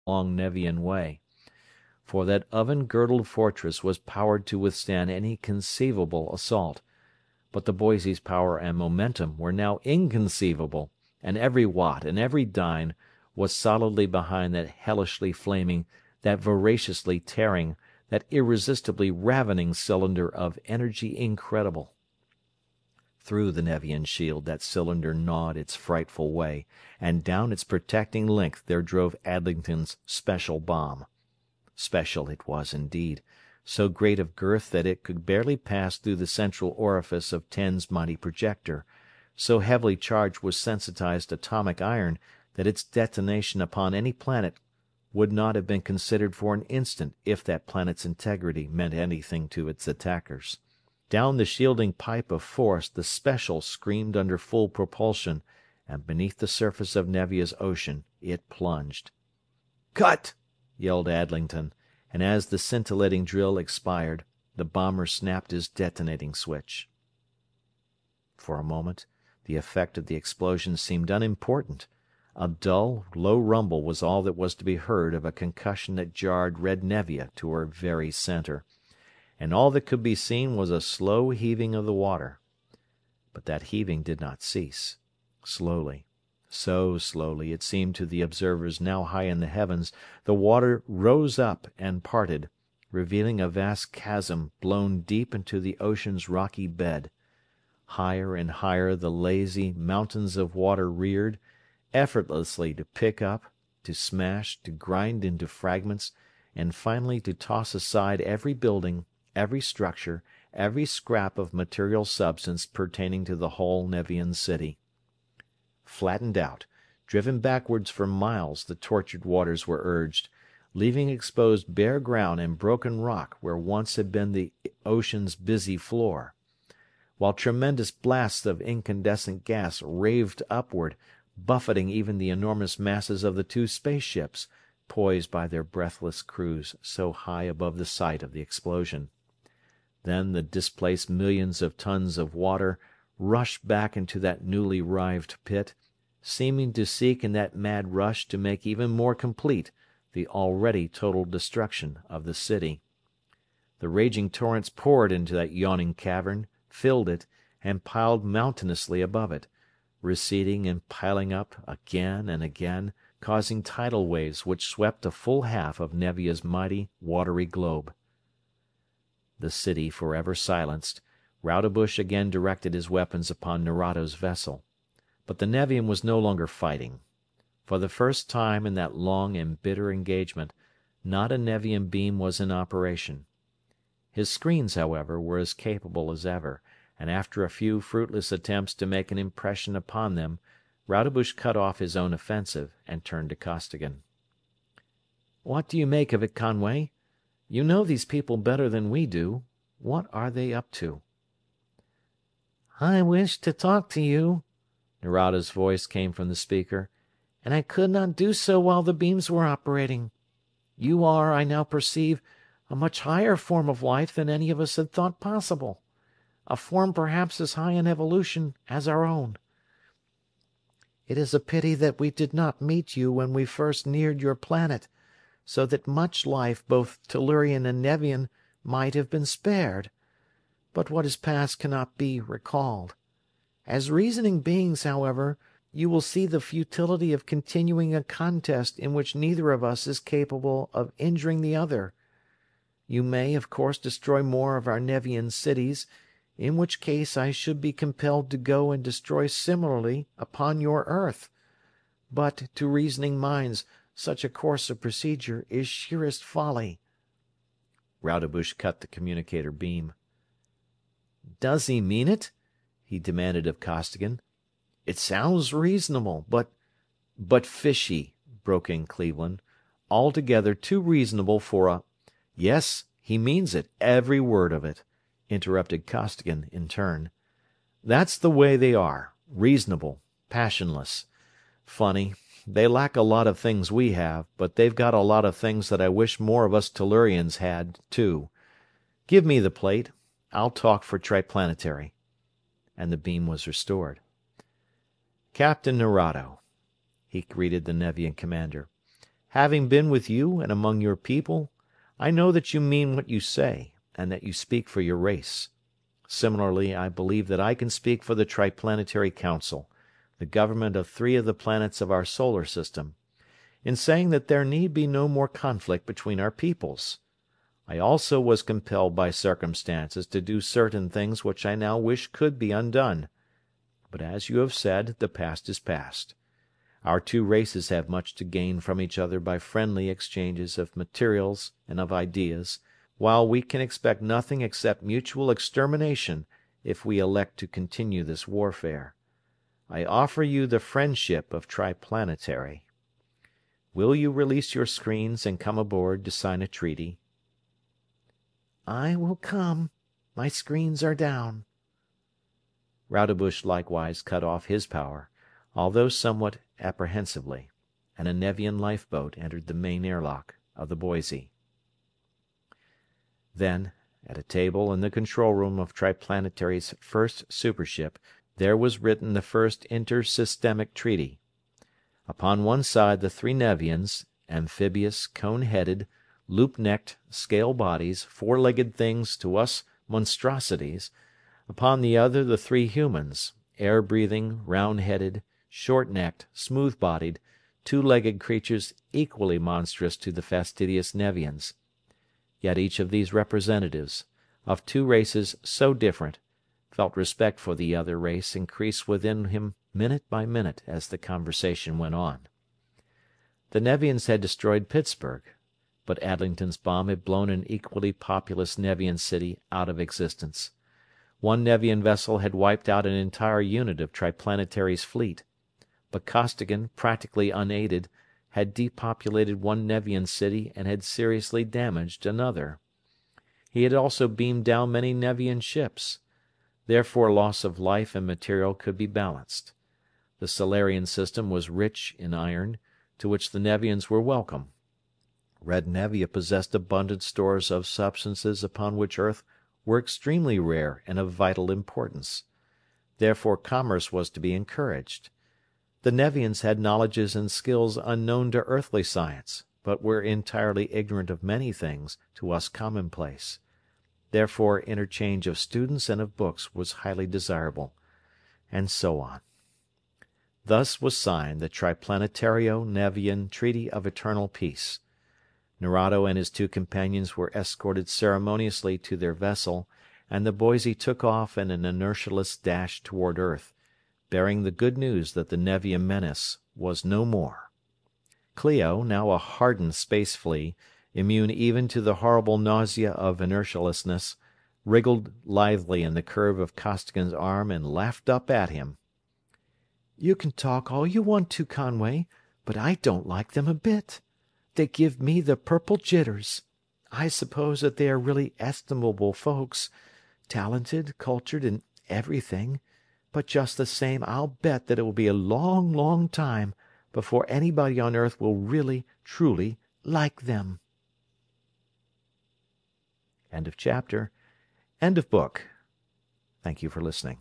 long Nevian way, for that oven-girdled fortress was powered to withstand any conceivable assault. But the Boise's power and momentum were now inconceivable, and every watt and every dyne was solidly behind that hellishly flaming, that voraciously tearing, that irresistibly ravening cylinder of energy incredible. Through the Nevian shield that cylinder gnawed its frightful way, and down its protecting length there drove Adlington's special bomb. Special it was indeed, so great of girth that it could barely pass through the central orifice of Ten's mighty projector, so heavily charged was sensitized atomic iron that its detonation upon any planet would not have been considered for an instant if that planet's integrity meant anything to its attackers. Down the shielding pipe of force the Special screamed under full propulsion, and beneath the surface of Nevia's ocean it plunged. "Cut!" yelled Adlington, and as the scintillating drill expired, the bomber snapped his detonating switch. For a moment the effect of the explosion seemed unimportant. A dull, low rumble was all that was to be heard of a concussion that jarred red Nevia to her very center, and all that could be seen was a slow heaving of the water. But that heaving did not cease. Slowly, so slowly it seemed to the observers now high in the heavens, the water rose up and parted, revealing a vast chasm blown deep into the ocean's rocky bed. Higher and higher the lazy mountains of water reared, effortlessly to pick up, to smash, to grind into fragments, and finally to toss aside every building, every structure, every scrap of material substance pertaining to the whole Nevian city. Flattened out, driven backwards for miles the tortured waters were urged, leaving exposed bare ground and broken rock where once had been the ocean's busy floor, while tremendous blasts of incandescent gas raved upward, buffeting even the enormous masses of the two spaceships, poised by their breathless crews so high above the site of the explosion. Then the displaced millions of tons of water rushed back into that newly rived pit, seeming to seek in that mad rush to make even more complete the already total destruction of the city. The raging torrents poured into that yawning cavern, filled it, and piled mountainously above it, receding and piling up again and again, causing tidal waves which swept a full half of Nevia's mighty, watery globe. The city forever silenced, Rodebush again directed his weapons upon Nerado's vessel. But the Nevian was no longer fighting. For the first time in that long and bitter engagement, not a Nevian beam was in operation. His screens, however, were as capable as ever, and after a few fruitless attempts to make an impression upon them, Rodebush cut off his own offensive and turned to Costigan. "What do you make of it, Conway? You know these people better than we do. What are they up to?" "I wish to talk to you," Nerado's voice came from the speaker, "and I could not do so while the beams were operating. You are, I now perceive, a much higher form of life than any of us had thought possible. A form perhaps as high in evolution as our own. It is a pity that we did not meet you when we first neared your planet, so that much life, both Tellurian and Nevian, might have been spared. But what is past cannot be recalled. As reasoning beings, however, you will see the futility of continuing a contest in which neither of us is capable of injuring the other. You may, of course, destroy more of our Nevian cities, in which case I should be compelled to go and destroy similarly upon your Earth. But, to reasoning minds, such a course of procedure is sheerest folly." Rodebush cut the communicator beam. "Does he mean it?" he demanded of Costigan. "It sounds reasonable, but—" "But fishy," broke in Cleveland. "Altogether too reasonable for a—" "Yes, he means it, every word of it," interrupted Costigan in turn. "That's the way they are, reasonable, passionless. Funny, they lack a lot of things we have, but they've got a lot of things that I wish more of us Tellurians had, too. Give me the plate. I'll talk for Triplanetary." And the beam was restored. "Captain Nerado," he greeted the Nevian commander, Having been with you and among your people, I know that you mean what you say, and that you speak for your race. Similarly, I believe that I can speak for the Triplanetary Council, the government of 3 of the planets of our solar system, in saying that there need be no more conflict between our peoples. I also was compelled by circumstances to do certain things which I now wish could be undone. But as you have said, the past is past. Our 2 races have much to gain from each other by friendly exchanges of materials and of ideas, while we can expect nothing except mutual extermination if we elect to continue this warfare. I offer you the friendship of Triplanetary. Will you release your screens and come aboard to sign a treaty? I will come. My screens are down. Rodebush likewise cut off his power, although somewhat apprehensively, and a Nevian lifeboat entered the main airlock of the Boise. Then, at a table in the control room of Triplanetary's first supership, there was written the first intersystemic treaty. Upon one side the 3 Nevians, amphibious, cone-headed, loop-necked, scale bodies, 4-legged things to us monstrosities; upon the other the 3 humans, air-breathing, round-headed, short-necked, smooth-bodied, 2-legged creatures equally monstrous to the fastidious Nevians. Yet each of these representatives, of 2 races so different, felt respect for the other race increase within him minute by minute as the conversation went on. The Nevians had destroyed Pittsburgh, but Adlington's bomb had blown an equally populous Nevian city out of existence. One Nevian vessel had wiped out an entire unit of Triplanetary's fleet, but Costigan, practically unaided, had depopulated one Nevian city and had seriously damaged another. He had also beamed down many Nevian ships. Therefore loss of life and material could be balanced. The Solarian system was rich in iron, to which the Nevians were welcome. Red Nevia possessed abundant stores of substances upon which Earth were extremely rare and of vital importance. Therefore commerce was to be encouraged. The Nevians had knowledges and skills unknown to earthly science, but were entirely ignorant of many things to us commonplace. Therefore interchange of students and of books was highly desirable, and so on. Thus was signed the Triplanetario-Nevian Treaty of Eternal Peace. Nerado and his 2 companions were escorted ceremoniously to their vessel, and the Boise took off in an inertialess dash toward Earth, bearing the good news that the Nevian menace was no more. Clio, now a hardened space flea, immune even to the horrible nausea of inertialessness, wriggled lithely in the curve of Costigan's arm and laughed up at him. You can talk all you want to, Conway, but I don't like them a bit. They give me the purple jitters. I suppose that they are really estimable folks, talented, cultured, and everything, but just the same I'll bet that it will be a long, long time before anybody on Earth will really, truly like them. End of chapter. End of book. Thank you for listening.